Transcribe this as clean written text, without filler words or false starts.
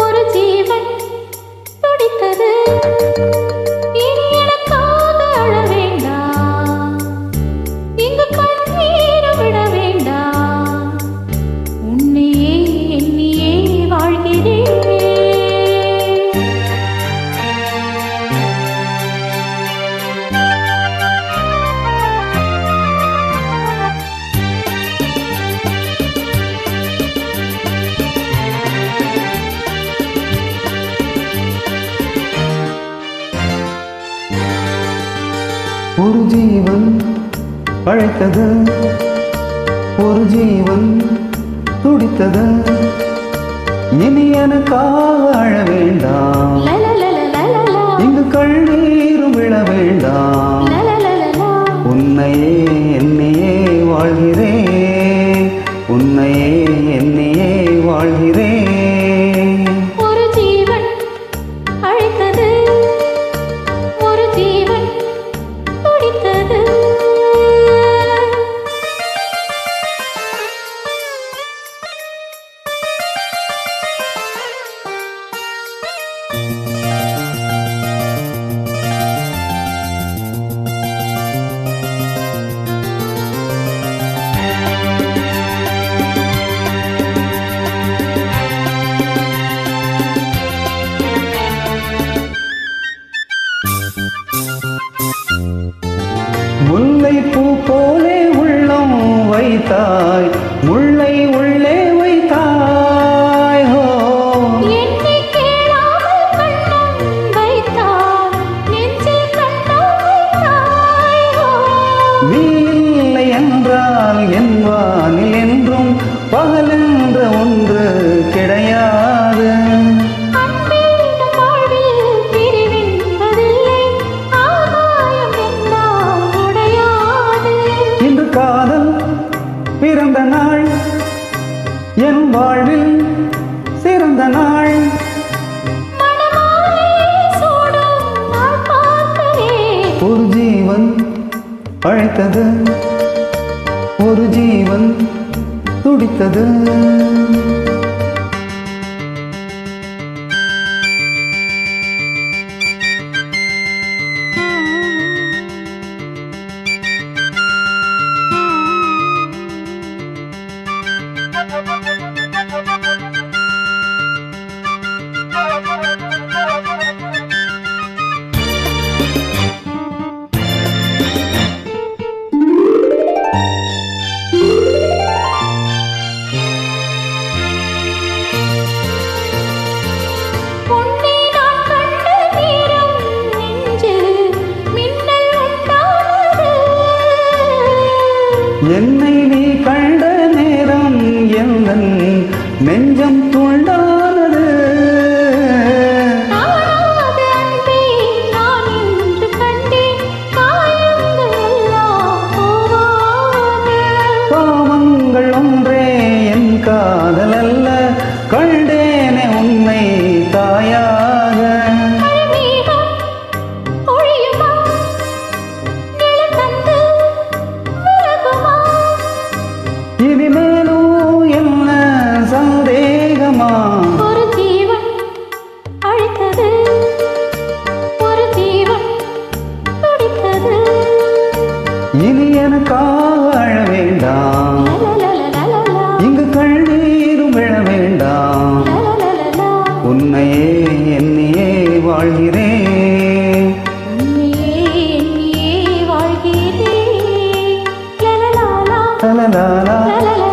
ஒரு ஜீவன் துடித்தது. இனி எனக்காக அழ வேண்டாம், இங்கு கண்ணீர் விட வேண்டாம். உன்னையே எண்ணியே வாழ்கிறேன். ஒரு ஜீவன் அழைத்தது, ஒரு ஜீவன் துடித்தது. இனி எனக்காக அழ வேண்டாம், இங்கு கண்ணீரும் விழ வேண்டாம். உன்னையே எண்ணியே வாழ்கிறேன், உன்னையே எண்ணியே வாழ்கிறேன். ஒரு ஜீவன் அழைத்தது, ஒரு ஜீவன் துடித்தது. முல்லை பூ போலே உள்ளம் வைத்தாய், முல்லை உள்ளே வைத்தாய். ஹோ என்னை கேளாமல் கண்ணம் வைத்தாய், நெஞ்சில் கண்ணம் வைத்தாய். நீ இல்லை என்றால் என் வானில் என்றும் பகலென்ற ஒன்று கிடையாது. அன்பேனும் வாழ்வில் பிரிவென்பதில்லை, ஆகாயம் என்னால் உடையாது. இன்று காதல் பிறந்த நாள், என் வாழ்வில் சிறந்த நாள். மணமாலை சூடும் நாள் பார்க்கிறேன். ஒரு ஜீவன் அழைத்தது, ஒரு ஜீவன் துடித்தது. பொன்னே நான் கண்ட நேரம் நெஞ்சில் மின்னல் உண்டானது. என்னை நீ கண்ட நேரம் எந்தன் நெஞ்சம் துண்டானது. காணாத அன்பை நான் இன்று கண்டேன், காயங்கள் எல்லாம் போவாது. பாவங்கள் ஒன்றே என் காதல் அல்ல, கண்டேனே உன்னை தாயாக. மழைமேகம் பொழியுமா, நிழல் தந்து விலகுமா? இனிமேலும் என்ன சந்தேகமா? ஒரு ஜீவன் அழைத்தது, ஒரு ஜீவன் துடித்தது. இனி எனக்காக அழ வேண்டாம், லலலலலலலா, இங்கு கண்ணீரும் விழ வேண்டாம். லலலலலா, உன்னையே எண்ணியே வாழ்கிறேன். உன்னையே எண்ணியே வாழ்கிறேன். லலலாலா, லலலாலா லலலலா.